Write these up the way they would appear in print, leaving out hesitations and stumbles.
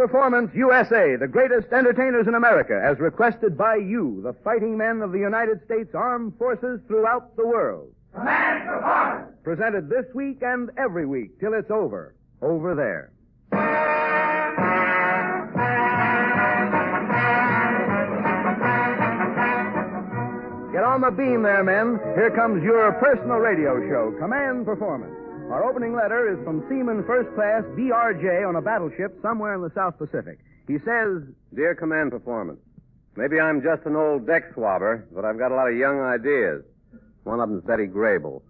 Performance USA, the greatest entertainers in America, as requested by you, the fighting men of the United States Armed Forces throughout the world. Command Performance! Presented this week and every week till it's over. Over there. Get on the beam there, men. Here comes your personal radio show, Command Performance. Our opening letter is from Seaman First Class BRJ on a battleship somewhere in the South Pacific. He says, Dear Command Performance, maybe I'm just an old deck swabber, but I've got a lot of young ideas. One of them's Betty Grable.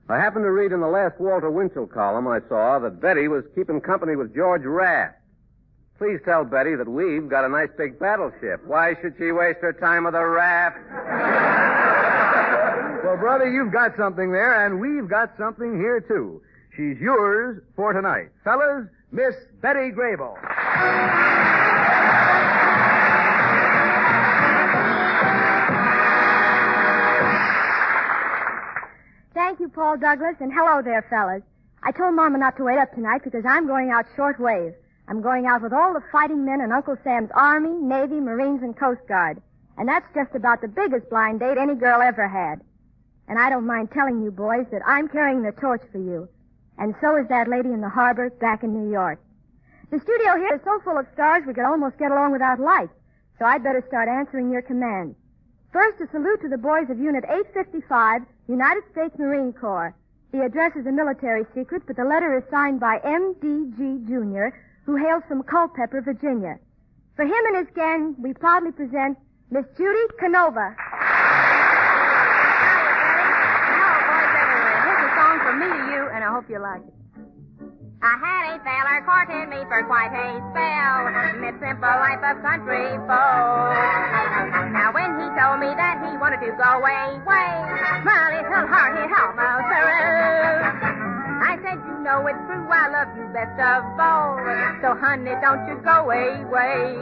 I happened to read in the last Walter Winchell column I saw that Betty was keeping company with George Raft. Please tell Betty that we've got a nice big battleship. Why should she waste her time with a raft? Well, brother, you've got something there, and we've got something here, too. She's yours for tonight. Fellas, Miss Betty Grable. Thank you, Paul Douglas, and hello there, fellas. I told Mama not to wait up tonight because I'm going out shortwave. I'm going out with all the fighting men in Uncle Sam's Army, Navy, Marines, and Coast Guard. And that's just about the biggest blind date any girl ever had. And I don't mind telling you boys that I'm carrying the torch for you. And so is that lady in the harbor back in New York. The studio here is so full of stars we could almost get along without lights. So I'd better start answering your commands. First, a salute to the boys of Unit 855, United States Marine Corps. The address is a military secret, but the letter is signed by M.D.G. Jr., who hails from Culpeper, Virginia. For him and his gang, we proudly present Miss Judy Canova. Me to you, and I hope you like it. I had a feller courting me for quite a spell, mid simple life of country folk. Now when he told me that he wanted to go away, my little heart hit almost a roof. I said, you know it's true, I love you best of all, so honey, don't you go away.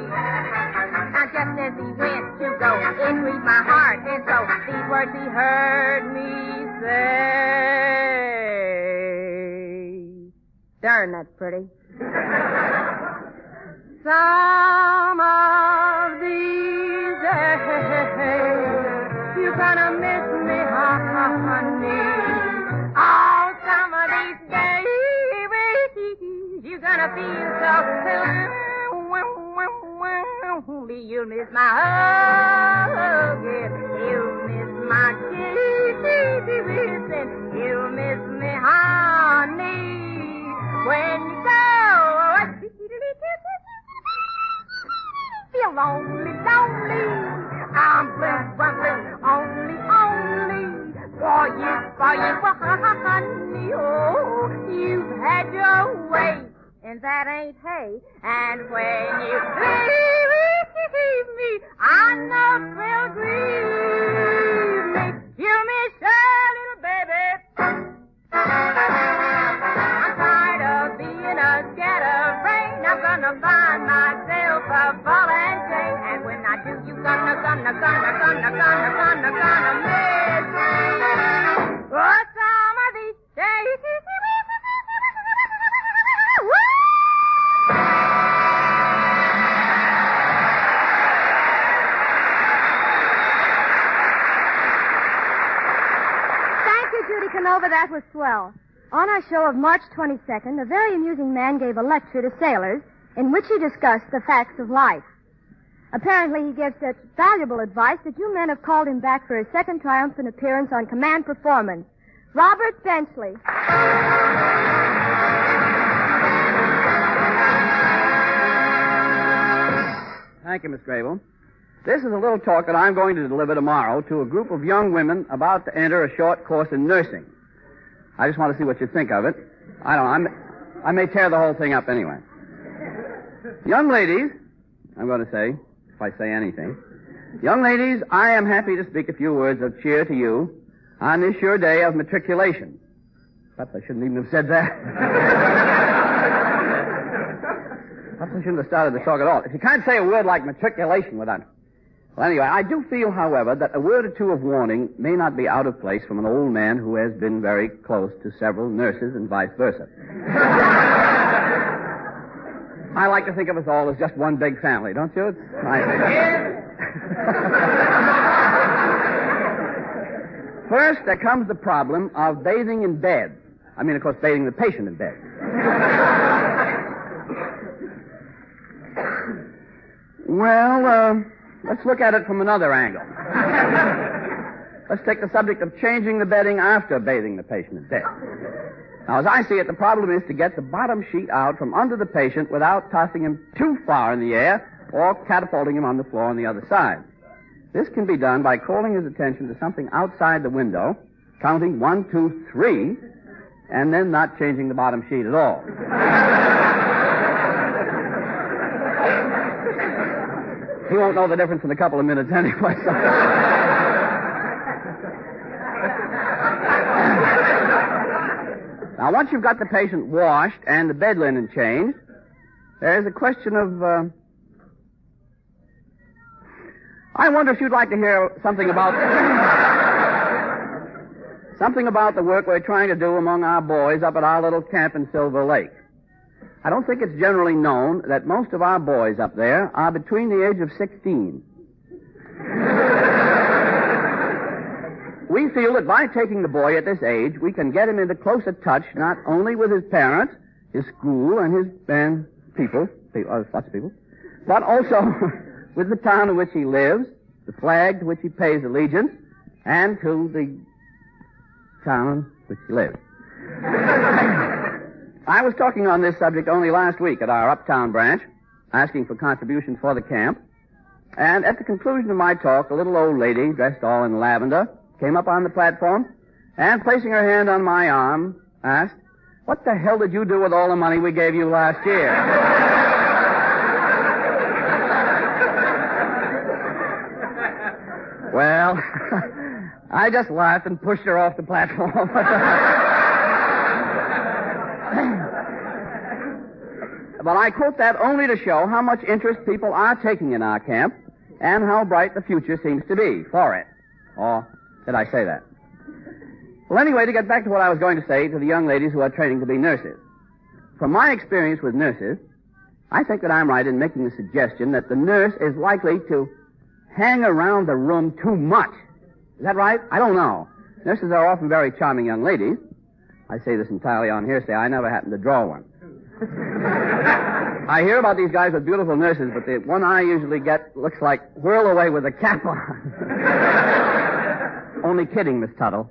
Now just as he went to go, it grieved my heart, and so these words he heard me say. Darn, that's pretty. Some of these days, you're gonna miss me, honey. Oh, some of these days, you're gonna feel so lonely. You'll miss my hug, you'll miss my kisses, you'll miss me, honey. When you go, feel lonely. I'm blue, only for you, honey. Oh, you've had your way, and that ain't hay. And when you leave me, I know will grieve me. You miss your little baby. I'm gonna find myself a ball and chain, and when I do, you gonna miss me. Oh, some of these days. Thank you, Judy Canova. That was swell. On our show of March 22nd, a very amusing man gave a lecture to sailors in which he discussed the facts of life. Apparently, he gave such valuable advice that you men have called him back for his second triumphant appearance on Command Performance. Robert Benchley. Thank you, Miss Grable. This is a little talk that I'm going to deliver tomorrow to a group of young women about to enter a short course in nursing. I just want to see what you think of it. I may tear the whole thing up anyway. Young ladies, I'm going to say, if I say anything. Young ladies, I am happy to speak a few words of cheer to you on this your day of matriculation. Perhaps I shouldn't even have said that. Perhaps I shouldn't have started the talk at all. If you can't say a word like matriculation without... Well, anyway, I do feel, however, that a word or two of warning may not be out of place from an old man who has been very close to several nurses and vice versa. I like to think of us all as just one big family, don't you? It's nice. First, there comes the problem of bathing in bed. I mean, of course, bathing the patient in bed. Well, let's look at it from another angle. Let's take the subject of changing the bedding after bathing the patient in bed. Now, as I see it, the problem is to get the bottom sheet out from under the patient without tossing him too far in the air or catapulting him on the floor on the other side. This can be done by calling his attention to something outside the window, counting 1, 2, 3, and then not changing the bottom sheet at all. He won't know the difference in a couple of minutes anyway. So. Now, once you've got the patient washed and the bed linen changed, there's a question of, I wonder if you'd like to hear something about the work we're trying to do among our boys up at our little camp in Silver Lake. I don't think it's generally known that most of our boys up there are between the age of 16. We feel that by taking the boy at this age, we can get him into closer touch not only with his parents, his school, and his lots of people, but also with the town in which he lives, the flag to which he pays allegiance, and to the town in which he lives. I was talking on this subject only last week at our Uptown branch, asking for contributions for the camp, and at the conclusion of my talk, a little old lady, dressed all in lavender, came up on the platform, and placing her hand on my arm, asked, "What the hell did you do with all the money we gave you last year?" Well, I just laughed and pushed her off the platform. But I quote that only to show how much interest people are taking in our camp and how bright the future seems to be for it. Or did I say that? Well, anyway, to get back to what I was going to say to the young ladies who are training to be nurses. From my experience with nurses, I think that I'm right in making the suggestion that the nurse is likely to hang around the room too much. Is that right? I don't know. Nurses are often very charming young ladies. I say this entirely on hearsay. I never happened to draw one. I hear about these guys with beautiful nurses, but the one I usually get looks like whirl away with a cap on. Only kidding, Miss Tuttle.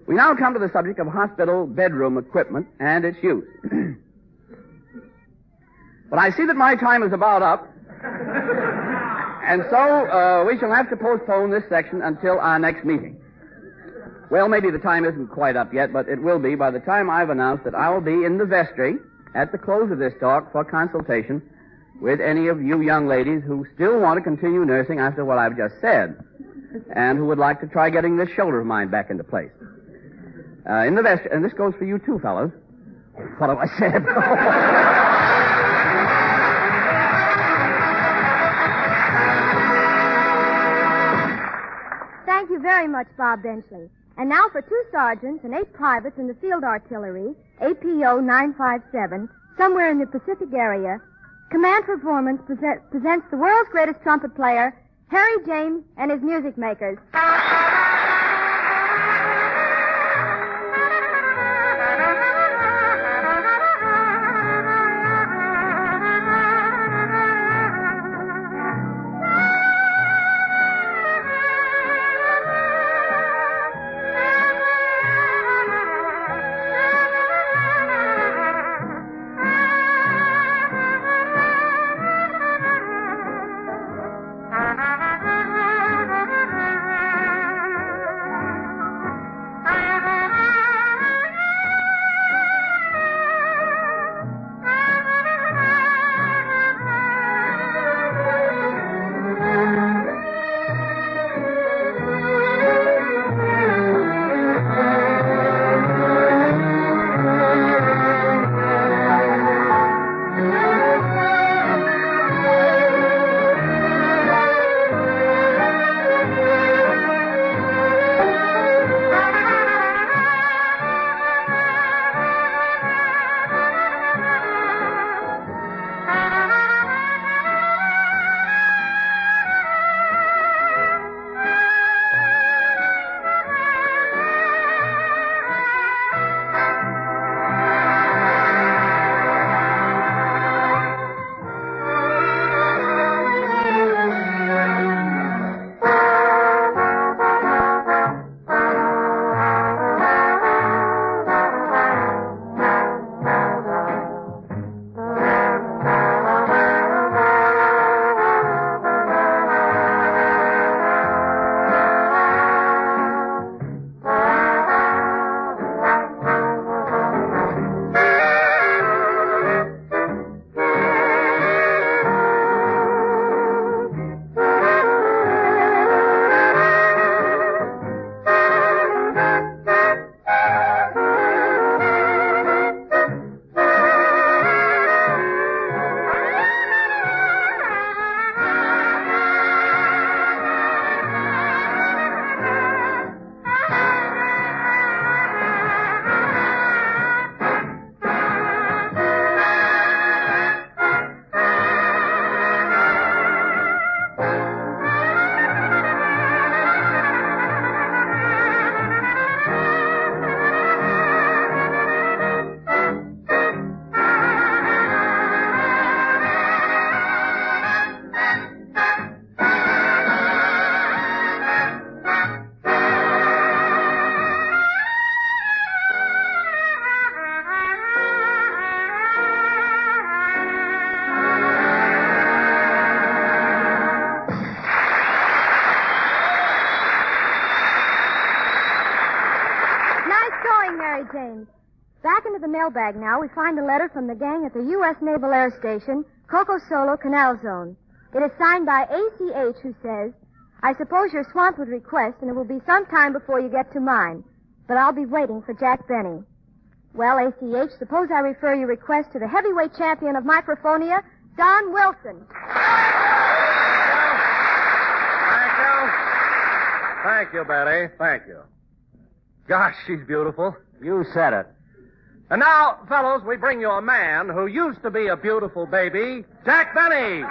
We now come to the subject of hospital bedroom equipment and its use. But I see that my time is about up, and so we shall have to postpone this section until our next meeting. Well, maybe the time isn't quite up yet, but it will be by the time I've announced that I will be in the vestry at the close of this talk for consultation with any of you young ladies who still want to continue nursing after what I've just said, and who would like to try getting this shoulder of mine back into place. In the vestry, and this goes for you too, fellows. What have I said? Thank you very much, Bob Benchley. And now for 2 sergeants and 8 privates in the field artillery, APO 957, somewhere in the Pacific area, Command Performance presents the world's greatest trumpet player, Harry James and his music makers. mailbag now, we find a letter from the gang at the U.S. Naval Air Station, Coco Solo, Canal Zone. It is signed by ACH, who says, I suppose you're swamped with requests, and it will be some time before you get to mine. But I'll be waiting for Jack Benny. Well, ACH, suppose I refer your request to the heavyweight champion of microphonia, Don Wilson. Thank you, Betty. Thank you. Gosh, she's beautiful. You said it. And now, fellows, we bring you a man who used to be a beautiful baby, Jack Benny.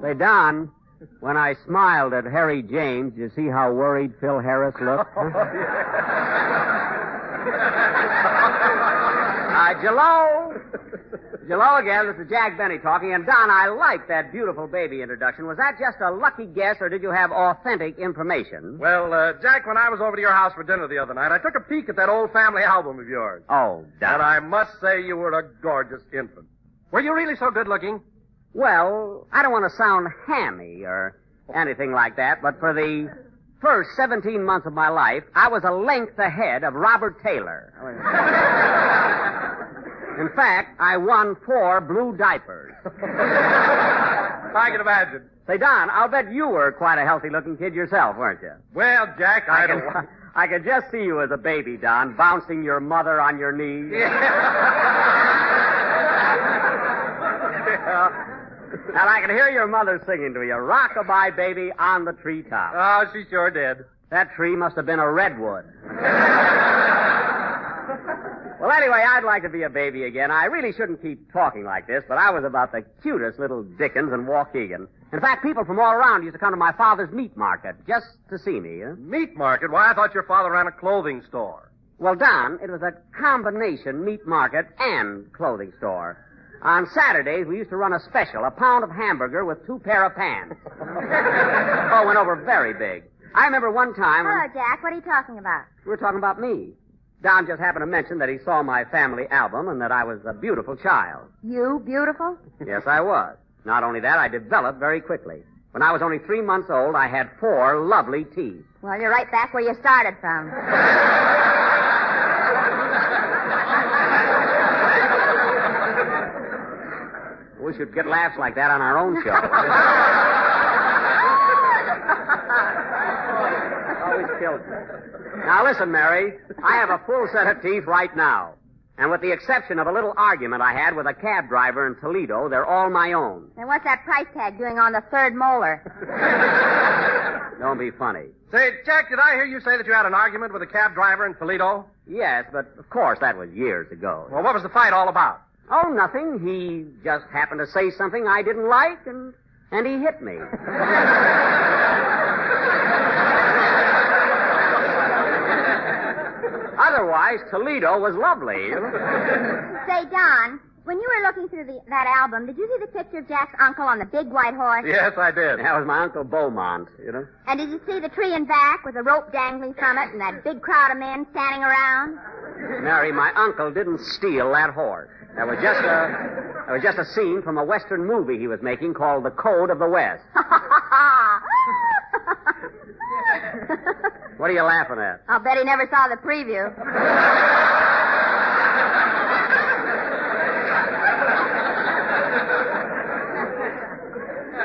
Say, Don, when I smiled at Harry James, you see how worried Phil Harris looked? Jello again, this is Jack Benny talking. And Don, I like that beautiful baby introduction. Was that just a lucky guess, or did you have authentic information? Well, Jack, when I was over to your house for dinner the other night, I took a peek at that old family album of yours. Oh, Don. And I must say you were a gorgeous infant. Were you really so good looking? Well, I don't want to sound hammy or anything like that, but for the first 17 months of my life, I was a length ahead of Robert Taylor. In fact, I won 4 blue diapers. I can imagine. Say, Don, I'll bet you were quite a healthy-looking kid yourself, weren't you? Well, Jack, I could just see you as a baby, Don, bouncing your mother on your knees. And I can hear your mother singing to you, "Rock-a-bye, baby, on the treetop." Oh, she sure did. That tree must have been a redwood. Well, anyway, I'd like to be a baby again. I really shouldn't keep talking like this, but I was about the cutest little Dickens in Waukegan. In fact, people from all around used to come to my father's meat market just to see me. Meat market? Why, I thought your father ran a clothing store. Well, Don, it was a combination meat market and clothing store. On Saturdays, we used to run a special, a pound of hamburger with 2 pair of pants. Oh, went over very big. I remember one time... Hello, Jack. What are you talking about? We were talking about me. Don just happened to mention that he saw my family album and that I was a beautiful child. You beautiful? Yes, I was. Not only that, I developed very quickly. When I was only 3 months old, I had 4 lovely teeth. Well, you're right back where you started from. We should get laughs like that on our own show. Always kills me. Now, listen, Mary. I have a full set of teeth right now. And with the exception of a little argument I had with a cab driver in Toledo, they're all my own. And what's that price tag doing on the 3rd molar? Don't be funny. Say, Jack, did I hear you say that you had an argument with a cab driver in Toledo? Yes, but of course that was years ago. Well, what was the fight all about? Oh, nothing. He just happened to say something I didn't like, and he hit me. Otherwise, Toledo was lovely. Say, Don, when you were looking through that album, did you see the picture of Jack's uncle on the big white horse? Yes, I did. That was my Uncle Beaumont, you know. And did you see the tree in back with a rope dangling from it and that big crowd of men standing around? Mary, my uncle didn't steal that horse. That was just a scene from a Western movie he was making called The Code of the West. What are you laughing at? I'll bet he never saw the preview.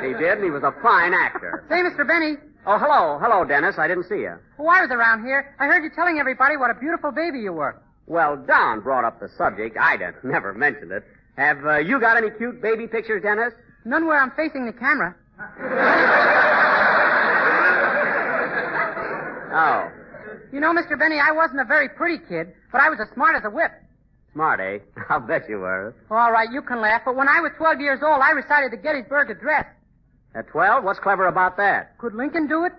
He did, and he was a fine actor. Say, Mr. Benny. Oh, hello. Hello, Dennis. I didn't see you. Oh, I was around here. I heard you telling everybody what a beautiful baby you were. Well, Don brought up the subject. I never mentioned it. Have you got any cute baby pictures, Dennis? None where I'm facing the camera. Oh. You know, Mr. Benny, I wasn't a very pretty kid, but I was as smart as a whip. Smart, eh? I'll bet you were. All right, you can laugh, but when I was 12 years old, I recited the Gettysburg Address. At 12? What's clever about that? Could Lincoln do it?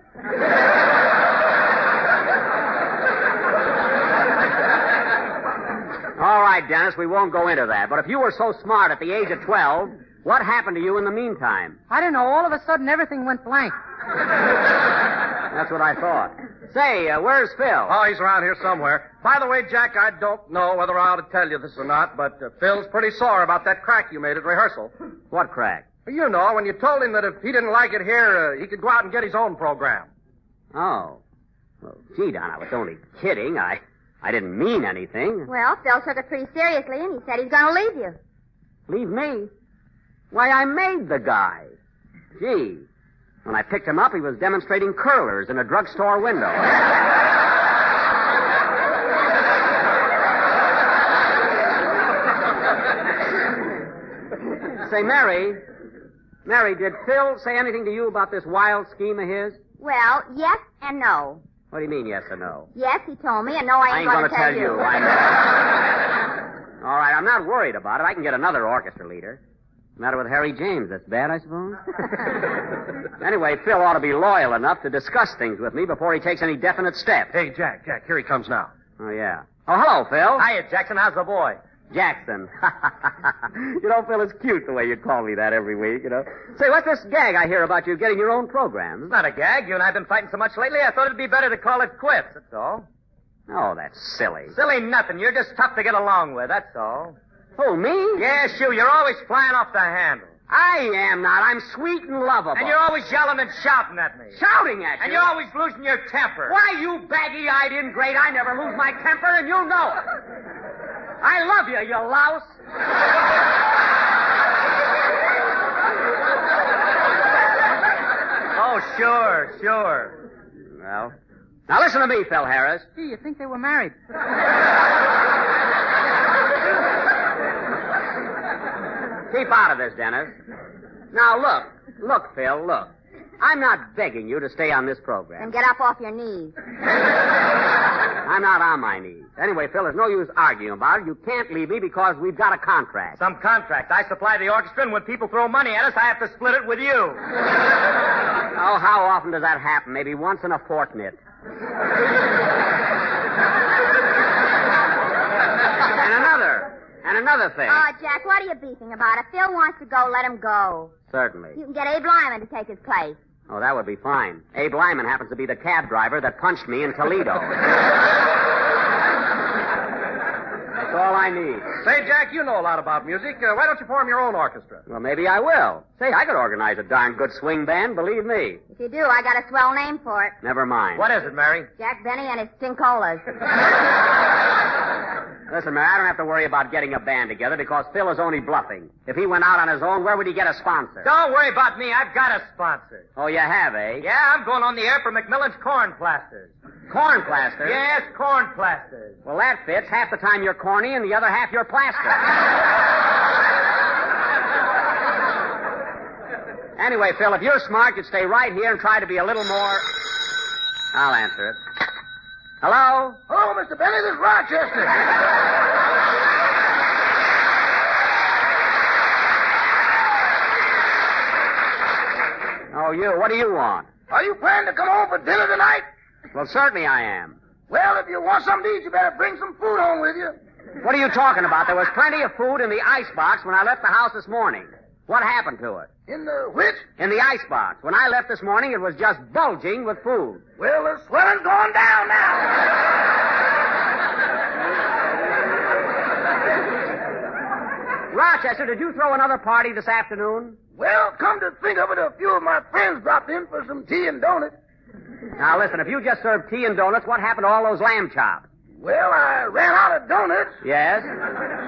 All right, Dennis, we won't go into that. But if you were so smart at the age of 12, what happened to you in the meantime? I don't know. All of a sudden, everything went blank. That's what I thought. Say, where's Phil? Oh, he's around here somewhere. By the way, Jack, I don't know whether I ought to tell you this or not, but Phil's pretty sore about that crack you made at rehearsal. What crack? You know, when you told him that if he didn't like it here, he could go out and get his own program. Oh. Well, gee, Don, I was only kidding. I didn't mean anything. Well, Phil took it pretty seriously, and he said he's going to leave you. Leave me? Why, I made the guy. Gee. When I picked him up, he was demonstrating curlers in a drugstore window. Say, Mary, did Phil say anything to you about this wild scheme of his? Well, yes and no. What do you mean, yes or no? Yes, he told me, and no, I ain't going to tell you. I know. All right, I'm not worried about it. I can get another orchestra leader. Matter with Harry James. That's bad, I suppose? Anyway, Phil ought to be loyal enough to discuss things with me before he takes any definite steps. Hey, Jack, here he comes now. Oh, yeah. Oh, hello, Phil. Hiya, Jackson. How's the boy? Jackson. You know, Phil, it's cute the way you call me that every week, you know. Say, what's this gag I hear about you getting your own program? It's not a gag. You and I have been fighting so much lately, I thought it'd be better to call it quits, that's all. Oh, that's silly. Silly nothing. You're just tough to get along with, that's all. Who, me? Yeah, sure. You're always flying off the handle. I am not. I'm sweet and lovable. And you're always yelling and shouting at me. Shouting at you? And you're always losing your temper. Why, you baggy-eyed ingrate, I never lose my temper, and you know it. I love you, you louse. Oh, sure. Well, now listen to me, Phil Harris. Gee, you think they were married? Keep out of this, Dennis. Now, look, Phil, look. I'm not begging you to stay on this program. Then get up off your knees. I'm not on my knees. Anyway, Phil, there's no use arguing about it. You can't leave me because we've got a contract. Some contract. I supply the orchestra, and when people throw money at us, I have to split it with you. Oh, how often does that happen? Maybe once in a fortnight. And another thing. Oh, Jack, what are you beefing about? If Phil wants to go, let him go. Certainly. You can get Abe Lyman to take his place. Oh, that would be fine. Abe Lyman happens to be the cab driver that punched me in Toledo. That's all I need. Say, Jack, you know a lot about music. Why don't you form your own orchestra? Well, maybe I will. Say, I could organize a darn good swing band, believe me. If you do, I got a swell name for it. Never mind. What is it, Mary? Jack Benny and his Stinkolas. Listen, Mary, I don't have to worry about getting a band together because Phil is only bluffing. If he went out on his own, where would he get a sponsor? Don't worry about me. I've got a sponsor. Oh, you have, eh? Yeah, I'm going on the air for McMillan's Corn Plasters. Corn plasters? Yes, corn plasters. Well, that fits. Half the time you're corny and the other half you're plaster. Anyway, Phil, if you're smart, you'd stay right here and try to be a little more... I'll answer it. Hello? Hello, Mr. Benny. This is Rochester. Oh, you. What do you want? Are you planning to come home for dinner tonight? Well, certainly I am. Well, if you want something to eat, you better bring some food home with you. What are you talking about? There was plenty of food in the icebox when I left the house this morning. What happened to it? In the which? In the icebox. When I left this morning, it was just bulging with food. Well, the swelling's gone down now. Rochester, did you throw another party this afternoon? Well, come to think of it, a few of my friends dropped in for some tea and donuts. Now, listen, if you just served tea and donuts, what happened to all those lamb chops? Well, I ran out of donuts. Yes?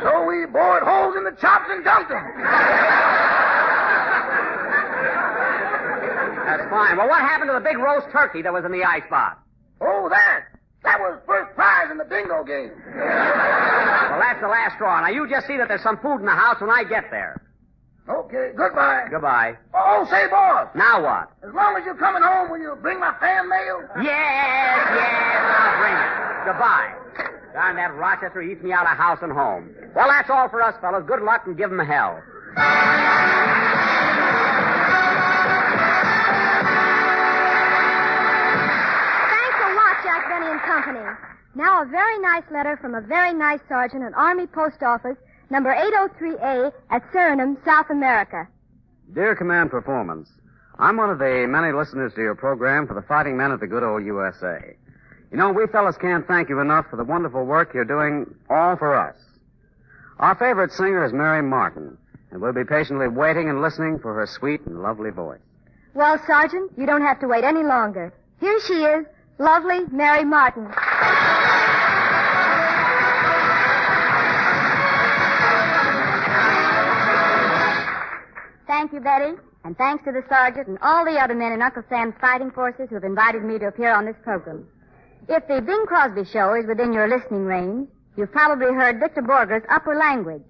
So we bored holes in the chops and dumped them. That's fine. Well, what happened to the big roast turkey that was in the icebox? Oh, that was first prize in the bingo game. Well, that's the last straw. Now, you just see that there's some food in the house when I get there. Okay, goodbye. Goodbye. Oh, say, boss. Now what? As long as you're coming home, will you bring my fan mail? Yes, I'll bring it. Goodbye. Darn, that Rochester eats me out of house and home. Well, that's all for us, fellas. Good luck and give 'em hell. Thanks a lot, Jack Benny and Company. Now a very nice letter from a very nice sergeant at Army Post Office, number 803A at Suriname, South America. Dear Command Performance, I'm one of the many listeners to your program for the fighting men of the good old USA. You know, we fellas can't thank you enough for the wonderful work you're doing all for us. Our favorite singer is Mary Martin, And we'll be patiently waiting and listening for her sweet and lovely voice. Well, Sergeant, you don't have to wait any longer. Here she is, lovely Mary Martin. Thank you, Betty, and thanks to the sergeant and all the other men in Uncle Sam's fighting forces who have invited me to appear on this program. If the Bing Crosby show is within your listening range, you've probably heard Victor Borger's upper language.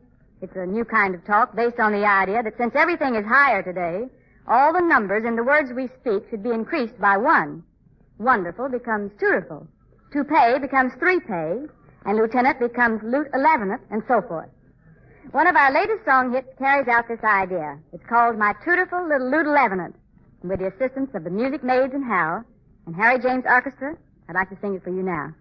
It's a new kind of talk based on the idea that since everything is higher today, all the numbers in the words we speak should be increased by one. Wonderful becomes twotiful. Toupee becomes threepay, and lieutenant becomes lieutenant, and so forth. One of our latest song hits carries out this idea. It's called My Tootiful Little Lieutenant. And with the assistance of the Music Maids and Hal and Harry James Orchestra, I'd like to sing it for you now.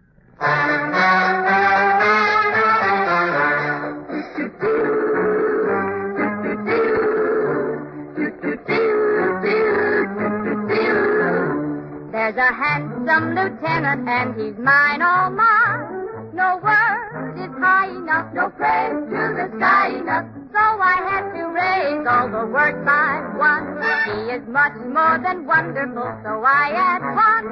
There's a handsome lieutenant and he's mine, all mine. No word is high enough, no praise to the sky enough. So I had to raise all the words by one. He is much more than wonderful, so I add one.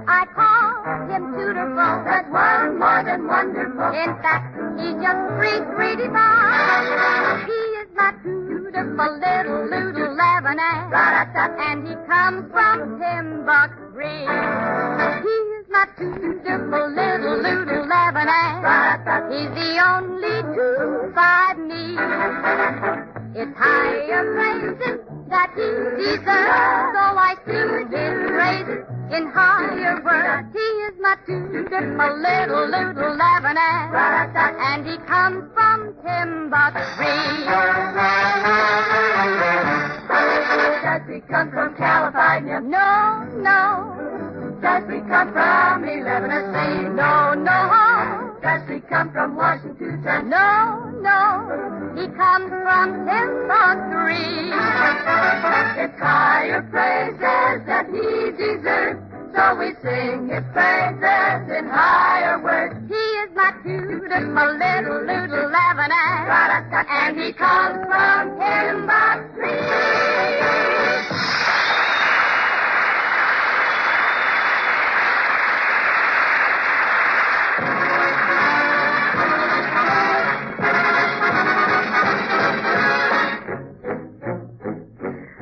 I call him dutiful, that's one more than wonderful. In fact, he's just sweet divine. He is my dutiful little Lebanon, and he comes from Timbuktu. He is my dutiful little Lebanon. He's the only 2-5 me. It's higher praises that he deserves, so I sing his praises in higher words. He is my dutiful little Lebanon, and he comes from Timbuktu. Does he come from California? No, no. Does he come from 11th? No. Does he come from Washington? No, no. He comes from Timbuktu. It's higher praises that he deserves, so we sing his praises in higher words. He is my beautiful little Lebanon, and he comes from Timbuktu.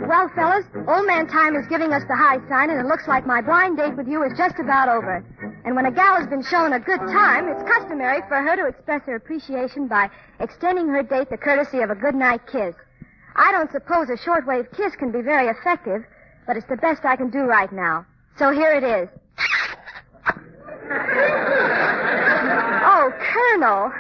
Well, fellas, old man Time is giving us the high sign, and it looks like my blind date with you is just about over. And when a gal has been shown a good time, it's customary for her to express her appreciation by extending her date the courtesy of a goodnight kiss. I don't suppose a shortwave kiss can be very effective, but it's the best I can do right now. So here it is. Oh, Colonel.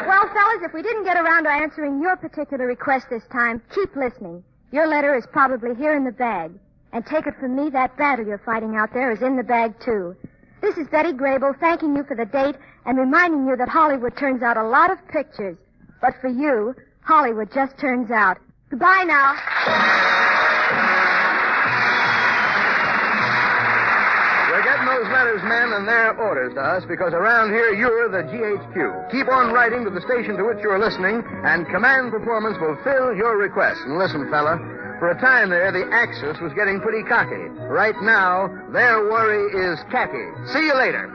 Well, fellas, if we didn't get around to answering your particular request this time, keep listening. Your letter is probably here in the bag. And take it from me, that battle you're fighting out there is in the bag, too. This is Betty Grable thanking you for the date and reminding you that Hollywood turns out a lot of pictures. But for you, Hollywood just turns out. Goodbye now. We're getting those letters, men, and their orders to us, because around here you're the GHQ. Keep on writing to the station to which you're listening, and Command Performance will fill your request. And listen, fella, for a time there, the Axis was getting pretty cocky. Right now, their worry is khaki. See you later.